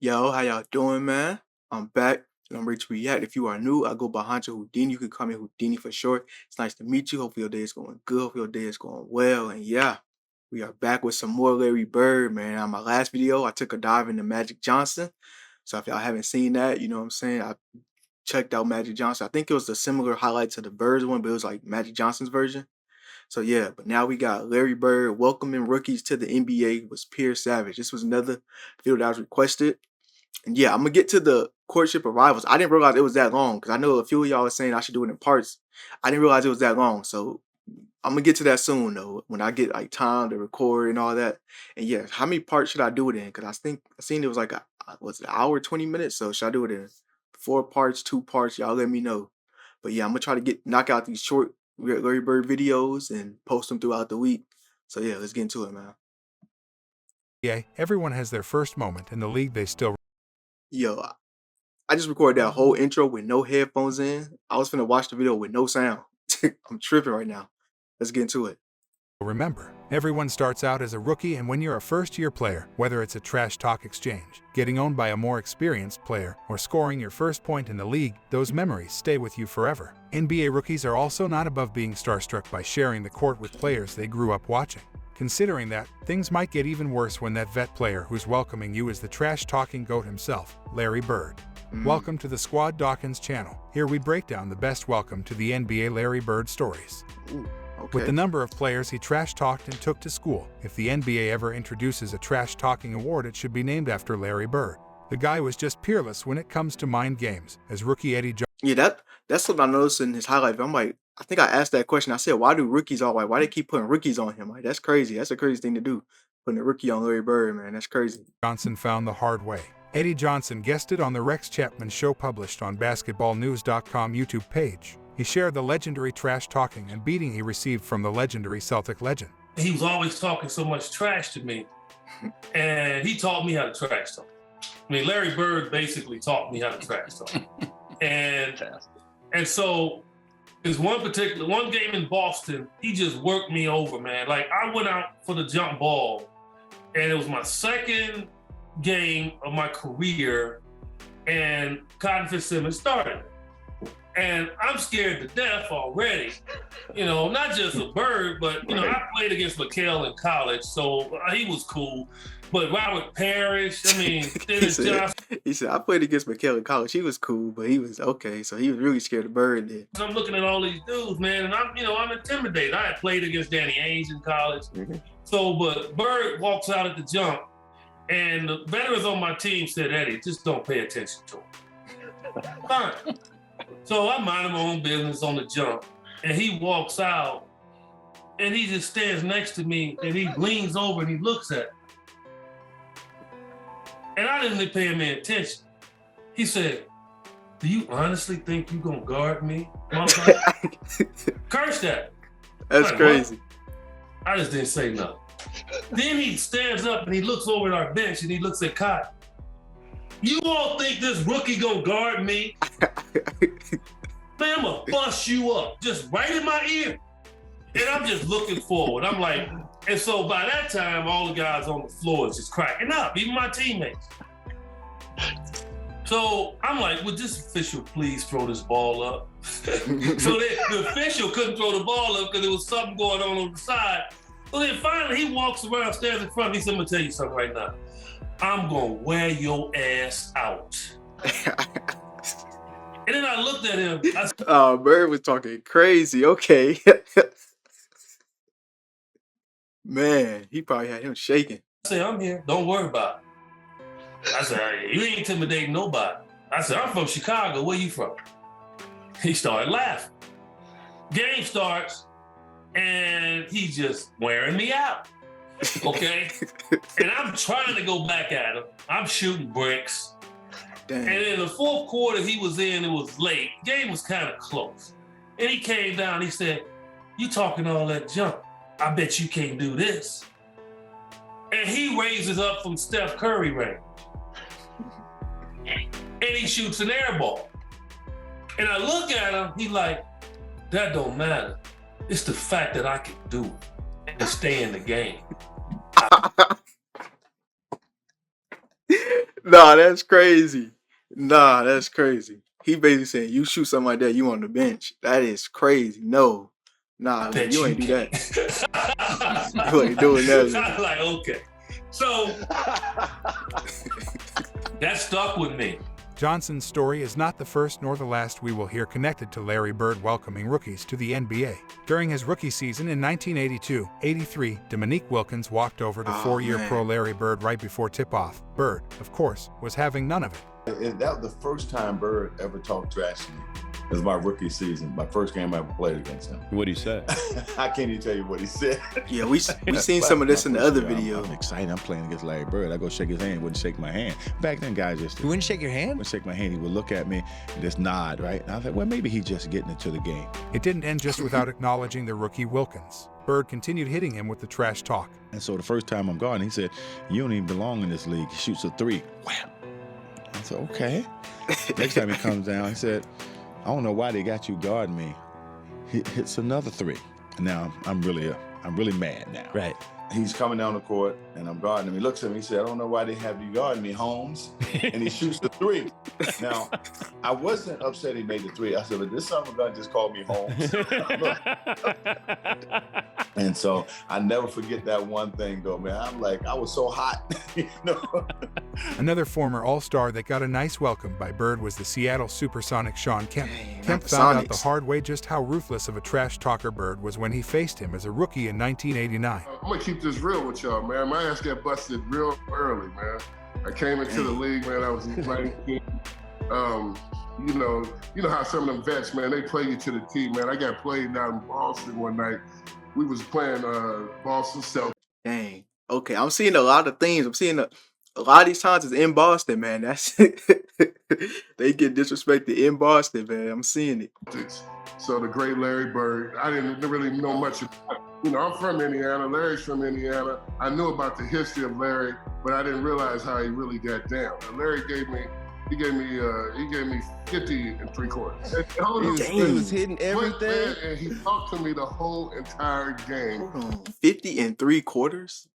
Yo, how y'all doing, man? I'm back and I'm ready to react. If you are new, I go by Hunter Houdini. You can call me Houdini for short. It's nice to meet you. Hopefully your day is going good. Hopefully your day is going well. And yeah, we are back with some more Larry Bird, man. On my last video, I took a dive into Magic Johnson. So if y'all haven't seen that, you know what I'm saying? I checked out Magic Johnson. I think it was a similar highlight to the Birds one, but it was like Magic Johnson's version. So yeah, but now we got Larry Bird welcoming rookies to the NBA was Pierce Savage. This was another video that was requested. And yeah, I'm gonna get to the courtship arrivals. I didn't realize it was that long because I know a few of y'all were saying I should do it in parts. I didn't realize it was that long, so I'm gonna get to that soon though. When I get like time to record and all that. And yeah, how many parts should I do it in? Because I seen it was like what's it, an hour 20 minutes. So should I do it in 4 parts, 2 parts? Y'all let me know. But yeah, I'm gonna try to knock out these short Larry Bird videos and post them throughout the week. So yeah, let's get into it, man. Yeah, everyone has their first moment in the league they still Yo, I just recorded that whole intro with no headphones in. I was finna watch the video with no sound. I'm tripping right now. Let's get into it. remember. Everyone starts out as a rookie, and when you're a first-year player, whether it's a trash talk exchange, getting owned by a more experienced player, or scoring your first point in the league, those memories stay with you forever. NBA rookies are also not above being starstruck by sharing the court with players they grew up watching. Considering that, things might get even worse when that vet player who's welcoming you is the trash-talking GOAT himself, Larry Bird. Welcome to the Squad Dawkins channel. Here we break down the best welcome to the NBA Larry Bird stories. Okay. With the number of players he trash-talked and took to school, if the NBA ever introduces a trash-talking award, it should be named after Larry Bird. The guy was just peerless when it comes to mind games, as rookie Eddie Johnson. Yeah, that's something I noticed in his highlight. I'm like, I think I asked that question. I said, why do rookies all white? Why they keep putting rookies on him? Like, that's crazy. That's a crazy thing to do. Putting a rookie on Larry Bird, man. That's crazy. Johnson found the hard way. Eddie Johnson guested on the Rex Chapman Show published on BasketballNews.com YouTube page. He shared the legendary trash-talking and beating he received from the legendary Celtic legend. He was always talking so much trash to me, and he taught me how to trash talk. I mean, Larry Bird basically taught me how to trash talk. And so there's one game in Boston, he just worked me over, man. Like, I went out for the jump ball, and it was my second game of my career, and Cotton Fitzsimmons started. And I'm scared to death already. You know, not just a Bird, but, you know, I played against McHale in college, so he was cool. But Robert Parrish, I mean, Dennis Johnson. He said, I played against McHale in college. He was cool, but he was okay. So he was really scared of Bird then. I'm looking at all these dudes, man, and I'm intimidated. I had played against Danny Ainge in college. So, but Bird walks out at the jump, and the veterans on my team said, Eddie, just don't pay attention to him. Fine. So I mind my own business on the jump, and he walks out, and he just stands next to me, and he leans over and he looks at me. And I didn't pay him any attention. He said, do you honestly think you gonna guard me? Curse that. That's crazy. What? I just didn't say nothing. Then he stands up and he looks over at our bench and he looks at Cotton. You all think this rookie gonna guard me? Man, I'm gonna bust you up, just right in my ear. And I'm just looking forward. I'm like, and so by that time, all the guys on the floor is just cracking up, even my teammates. So I'm like, would this official please throw this ball up? So the official couldn't throw the ball up because there was something going on the side. So then finally he walks around, stands in front of me, he said, I'm gonna tell you something right now. I'm gonna wear your ass out. And then I looked at him. Oh, Bird was talking crazy. Okay. Man, he probably had him shaking. I said, I'm here. Don't worry about it. I said, you ain't intimidating nobody. I said, I'm from Chicago. Where you from? He started laughing. Game starts, and he's just wearing me out. Okay? And I'm trying to go back at him. I'm shooting bricks. Dang. And in the fourth quarter he was in, it was late. Game was kind of close. And he came down, he said, you talking all that junk. I bet you can't do this. And he raises up from Steph Curry range. And he shoots an air ball. And I look at him, he like, that don't matter. It's the fact that I can do it and stay in the game. Nah, that's crazy. Nah, that's crazy. He basically saying you shoot something like that, you on the bench. That is crazy. No. Nah, Bet you you ain't do that. can't. You ain't doing that. I'm like, okay. So that stuck with me. Johnson's story is not the first nor the last we will hear connected to Larry Bird welcoming rookies to the NBA. During his rookie season in 1982-83, Dominique Wilkins walked over to four-year pro Larry Bird right before tip-off. Bird, of course, was having none of it. That was the first time Bird ever talked trash to me. It was my rookie season, my first game I ever played against him. What'd he say? I can't even tell you what he said. Yeah, we seen some of this in the other video. I'm excited. I'm playing against Larry Bird. I go shake his hand. He wouldn't shake my hand. Back then, guys just... You wouldn't shake your hand? Wouldn't shake my hand. He would look at me and just nod, right? And I was like, well, maybe he's just getting into the game. It didn't end just without acknowledging the rookie Wilkins. Bird continued hitting him with the trash talk. And so the first time I'm guarding, he said, you don't even belong in this league. He shoots a three. Wham! I said, okay. Next time he comes down, he said, I don't know why they got you guarding me. He hits another three. Now I'm really mad now. Right. He's coming down the court, and I'm guarding him. He looks at me, he said, I don't know why they have you guarding me, Holmes. And he shoots the three. Now, I wasn't upset he made the three. I said, but this son of a gun just called me Holmes. And so I never forget that one thing, though, man. I'm like, I was so hot. You know? Another former All-Star that got a nice welcome by Bird was the Seattle Supersonic Sean Kemp. Dang, Kemp not found out Sonics. the hard way just how ruthless of a trash talker Bird was when he faced him as a rookie in 1989. I'm gonna keep this real with y'all, man. My ass got busted real early, man. I came into the league, man. I was 19. You know how some of them vets, man, they play you to the T, man. I got played down in Boston one night. We was playing Boston Celtics. Dang. Okay, I'm seeing a lot of things. I'm seeing a lot of these times it's in Boston, man. That's they get disrespected in Boston, man. I'm seeing it. So the great Larry Bird, I didn't really know much about it. You know, I'm from Indiana. Larry's from Indiana. I knew about the history of Larry, but I didn't realize how he really got down. And Larry gave me 50 and 3/4. He was hitting everything. Man, and he talked to me the whole entire game. Hold on, 50 and 3/4?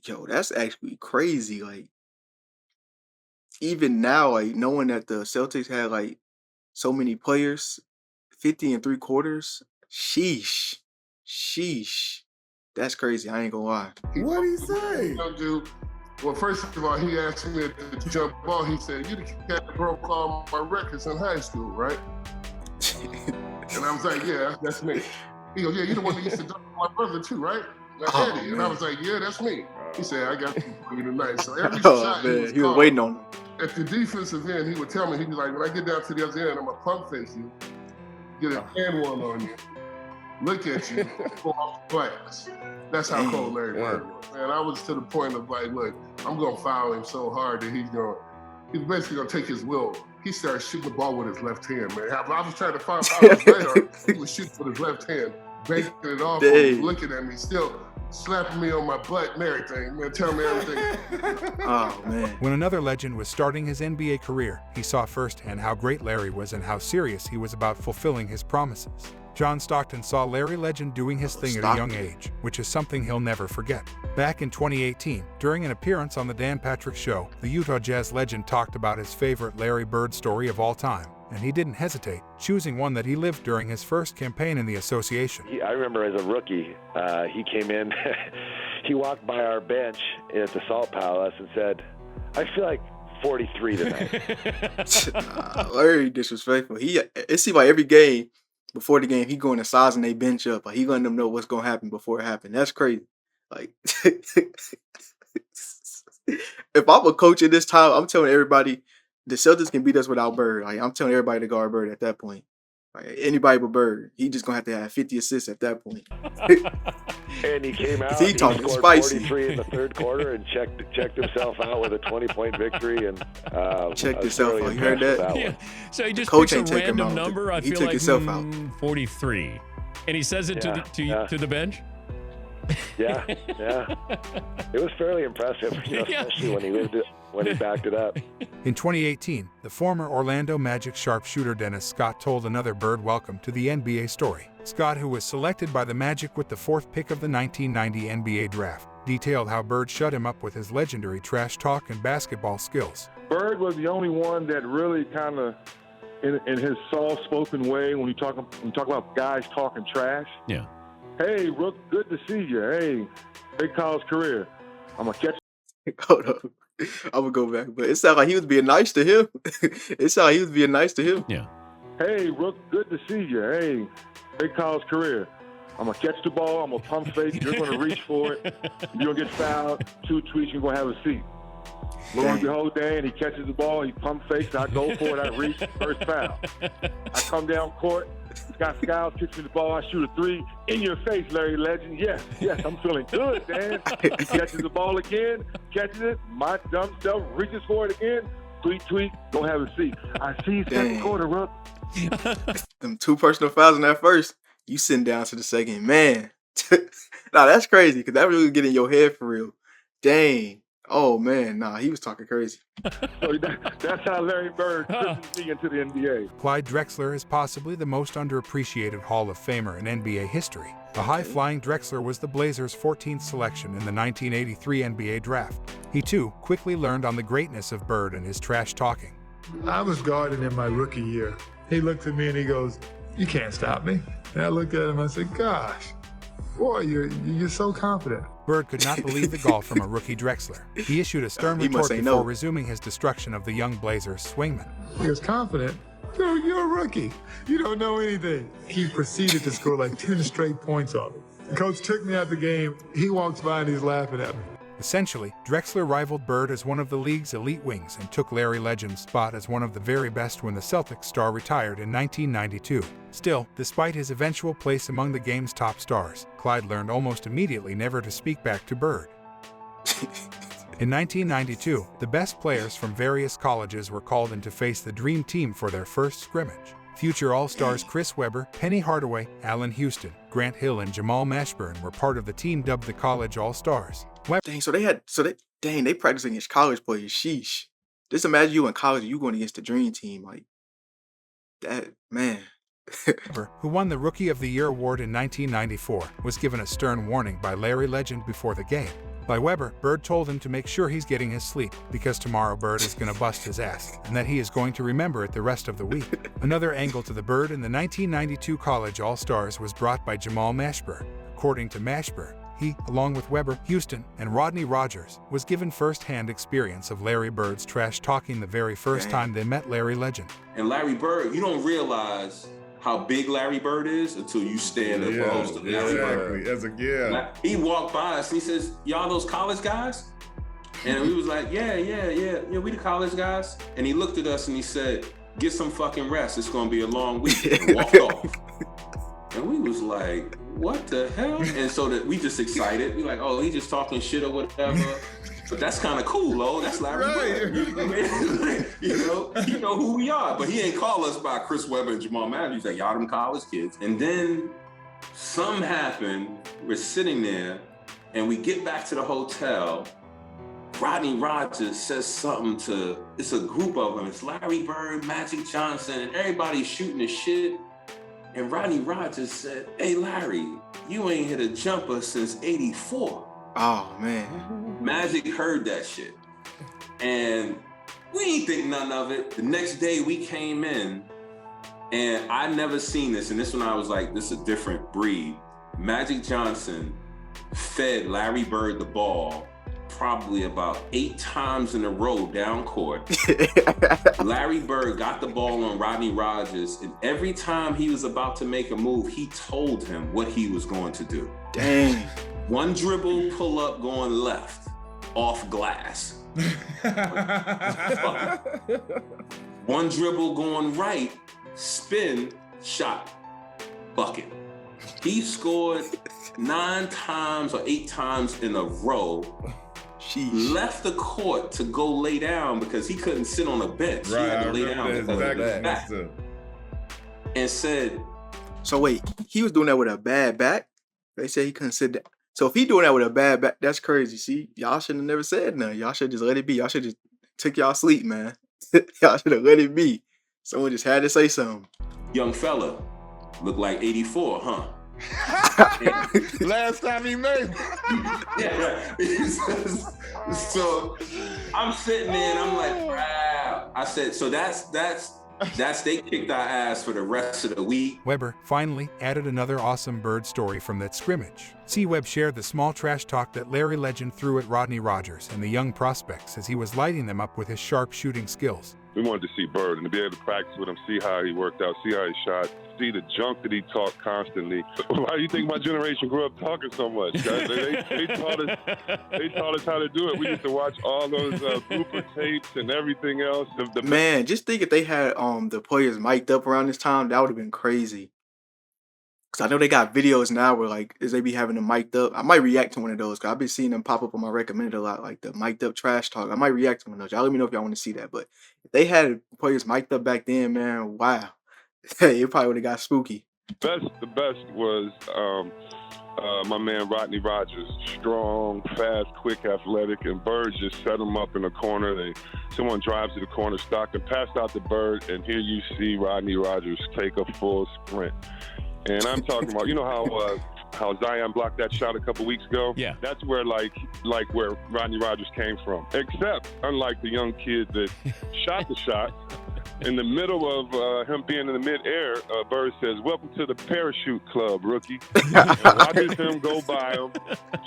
Yo, that's actually crazy. Like, even now, like knowing that the Celtics had like so many players, 50 and 3/4. Sheesh. That's crazy. I ain't gonna lie. What'd he say? Dude, well, first of all, he asked me to jump ball. He said, "You the cat that broke all my records in high school, right?" And I was like, "Yeah, that's me." He goes, "Yeah, you the one that used to dunk my brother too, right?" Eddie. And I was like, "Yeah, that's me." He said, "I got something for you tonight." So every shot man, he was calling. waiting on him. At the defensive end, he would tell me, he'd be like, "When I get down to the other end, I'm gonna pump face you, get a hand one on you, look at you, go off the glass." That's how cold Larry Bird was. Man, I was to the point of like, look, I'm gonna foul him so hard that he's basically gonna take his will. He started shooting the ball with his left hand, man. I was trying to find out later, he was shooting with his left hand, banking it off, looking at me, still slapping me on my butt and everything, man, telling me everything. Oh, man. When another legend was starting his NBA career, he saw firsthand how great Larry was and how serious he was about fulfilling his promises. John Stockton saw Larry Legend doing his thing at a young age, which is something he'll never forget. Back in 2018, during an appearance on the Dan Patrick Show, the Utah Jazz legend talked about his favorite Larry Bird story of all time, and he didn't hesitate, choosing one that he lived during his first campaign in the association. I remember as a rookie, he came in, he walked by our bench at the Salt Palace and said, "I feel like 43 tonight." Larry disrespectful. It seemed like every game, before the game, he going to sizing they bench up. Like, he letting them know what's going to happen before it happened. That's crazy. Like, if I'm a coach at this time, I'm telling everybody, the Celtics can beat us without Bird. Like, I'm telling everybody to guard Bird at that point. Like, anybody but Bird. He just going to have 50 assists at that point. And he came out, he talking scored spicy. 43 in the third quarter and checked himself out with a 20-point victory. And checked himself out. You heard that? Yeah. So he just Coach picks a ain't take him random out. number. I He feel took like himself out. 43, and he says it to the bench. Yeah. It was fairly impressive, especially when he backed it up. In 2018, the former Orlando Magic sharpshooter Dennis Scott told another Bird welcome to the NBA story. Scott, who was selected by the Magic with the 4th pick of the 1990 NBA draft, detailed how Bird shut him up with his legendary trash talk and basketball skills. Bird was the only one that really kind of, in his soft-spoken way, when you talk about guys talking trash. Yeah. Hey, Rook, good to see you. Hey, big college career. I'm gonna catch. Hold up. I'm gonna go back, but it sounded like he was being nice to him. It sounded like he was being nice to him. Yeah. Hey, Rook, good to see you. Hey, big college career. I'm gonna catch the ball. I'm gonna pump fake. You're gonna reach for it. You're gonna get fouled. 2 tweets. You're gonna have a seat. Lo and behold, Dan, he catches the ball. He pump fakes. I go for it. I reach. First foul. I come down court. Scott Skiles kicks me the ball. I shoot a 3 in your face, Larry Legend. Yes, I'm feeling good, Dan. He catches the ball again. Catches it. My dumb self reaches for it again. Tweet. Go have a seat. I see second quarter, Rook. Them 2 personal fouls in that first. You sitting down to the second, man. Nah, that's crazy because that really get in your head for real. Dang. Oh man, nah, he was talking crazy. So that's how Larry Bird pushes me into the NBA. Clyde Drexler is possibly the most underappreciated Hall of Famer in NBA history. The high-flying Drexler was the Blazers' 14th selection in the 1983 NBA draft. He too quickly learned on the greatness of Bird and his trash talking. I was guarding in my rookie year. He looked at me and he goes, "You can't stop me." And I looked at him and I said, "Gosh, boy, you're so confident." Bird could not believe the gall from a rookie Drexler. He issued a stern retort before resuming his destruction of the young Blazers swingman. He was confident. Dude, you're a rookie. You don't know anything. He proceeded to score like 10 straight points on me. The coach took me out the game. He walks by and he's laughing at me. Essentially, Drexler rivaled Bird as one of the league's elite wings and took Larry Legend's spot as one of the very best when the Celtics star retired in 1992. Still, despite his eventual place among the game's top stars, Clyde learned almost immediately never to speak back to Bird. In 1992, the best players from various colleges were called in to face the Dream Team for their first scrimmage. Future All-Stars Chris Webber, Penny Hardaway, Allen Houston, Grant Hill, and Jamal Mashburn were part of the team dubbed the College All-Stars. Dang, they practice against college players. Sheesh. Just imagine you in college and you going against the Dream Team. Like, that, man. Webber, who won the Rookie of the Year award in 1994, was given a stern warning by Larry Legend before the game. By Webber, Bird told him to make sure he's getting his sleep, because tomorrow Bird is going to bust his ass, and that he is going to remember it the rest of the week. Another angle to the Bird in the 1992 College All-Stars was brought by Jamal Mashburn. According to Mashburn, he, along with Webber, Houston, and Rodney Rogers, was given first-hand experience of Larry Bird's trash talking the very first time they met Larry Legend. And Larry Bird, you don't realize how big Larry Bird is until you stand up close to Larry Bird. He walked by us and he says, "Y'all those college guys?" And we was like, yeah, we the college guys. And he looked at us and he said, "Get some fucking rest. It's gonna be a long week." And walked off. And we was like, what the hell? And so that we just excited. We like, oh, he just talking shit or whatever. But that's kind of cool, though. That's Larry Bird. You know who we are. But he ain't call us by Chris Webber and Jamal Mashburn. He's like, y'all them college kids. And then something happened. We're sitting there, and we get back to the hotel. Rodney Rogers says something to, it's a group of them. It's Larry Bird, Magic Johnson, and everybody's shooting the shit. And Rodney Rogers said, "Hey, Larry, you ain't hit a jumper since '84. Oh, man. Magic heard that shit. And we ain't think none of it. The next day we came in, and I never seen this. And this one I was like, this is a different breed. Magic Johnson fed Larry Bird the ball probably about 8 times in a row down court. Larry Bird got the ball on Rodney Rogers, and every time he was about to make a move, he told him what he was going to do. Dang. One dribble, pull up, going left, off glass. One dribble, going right, spin, shot, bucket. He scored 9 times or 8 times in a row. Sheesh. Left the court to go lay down because he couldn't sit on a bench. Right, he had to lay down because of his back. And said, so wait, he was doing that with a bad back? They said he couldn't sit down. So if he doing that with a bad back, that's crazy. See, y'all shouldn't have never said nothing. Y'all should just let it be. Y'all should just took y'all sleep, man. Y'all should have let it be. Someone just had to say something. young fella, look like 84, huh? Last time he made Yeah. So I'm sitting there and I'm like, wow. I said, so that's they kicked our ass for the rest of the week. Weber finally added another awesome bird story from that scrimmage. See, Webb shared the small trash talk that Larry Legend threw at Rodney Rogers and the young prospects as he was lighting them up with his sharp shooting skills. We wanted to see Bird and to be able to practice with him, see how he worked out, see how he shot, see the junk that he talked constantly. Why do you think my generation grew up talking so much, guys? They taught us how to do it. We used to watch all those blooper tapes and everything else. Man, just think if they had the players mic'd up around this time, that would have been crazy. Cause I know they got videos now where like as they be having them mic'd up. I might react to one of those. Cause I've been seeing them pop up on my recommended a lot, like the mic'd up trash talk. I might react to one of those. Y'all let me know if y'all want to see that. But if they had players mic'd up back then, man, wow, it probably would have got spooky. The best was my man Rodney Rogers, strong, fast, quick, athletic, and Bird just set him up in the corner. Someone drives to the corner, Stockton, passed out the Bird, and here you see Rodney Rogers take a full sprint. And I'm talking about, you know how Zion blocked that shot a couple weeks ago? Yeah. That's where like where Rodney Rogers came from. Except, unlike the young kid that shot the shot, in the middle of him being in the midair, Bird says, "Welcome to the parachute club, rookie." Watches him go by him,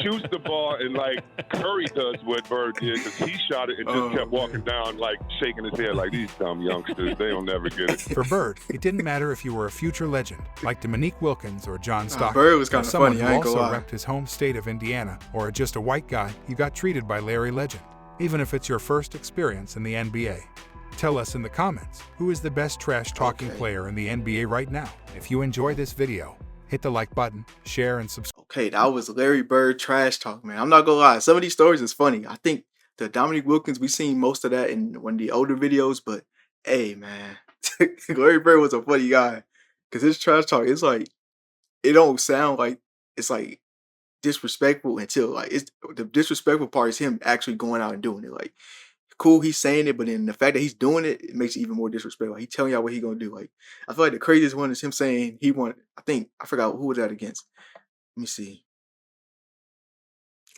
shoots the ball, and like Curry does what Bird did because he shot it and just kept walking down, like shaking his head like these dumb youngsters. They'll never get it. For Bird, it didn't matter if you were a future legend like Dominique Wilkins or John Stockton. Bird was or kind of someone funny. who I ain't also gonna lie. repped his home state of Indiana, or just a white guy, you got treated by Larry Legend, even if it's your first experience in the NBA. Tell us in the comments, who is the best trash-talking player in the NBA right now? If you enjoyed this video, hit the like button, share, and subscribe. Okay, that was Larry Bird trash talk, man. I'm not gonna lie. Some of these stories is funny. I think the Dominique Wilkins, we seen most of that in one of the older videos, but hey, man, Larry Bird was a funny guy. Cause his trash talk, it's like, it don't sound like it's like disrespectful until like it's the disrespectful part is him actually going out and doing it. Like, cool, he's saying it, but then the fact that he's doing it, it makes it even more disrespectful. He's telling y'all what he gonna do. Like, I feel like the craziest one is him saying he want. I forgot who was that against. Let me see.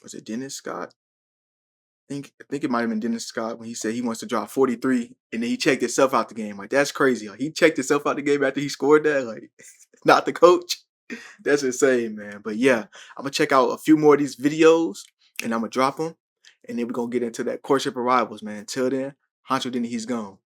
Was it Dennis Scott? I think it might have been Dennis Scott when he said he wants to drop 43, and then he checked himself out the game. Like, that's crazy. Like, he checked himself out the game after he scored that. Like, not the coach. That's insane, man. But yeah, I'm gonna check out a few more of these videos, and I'm gonna drop them, and then we're gonna get into that courtship arrivals, man. Until then, Honcho Denny, he's gone.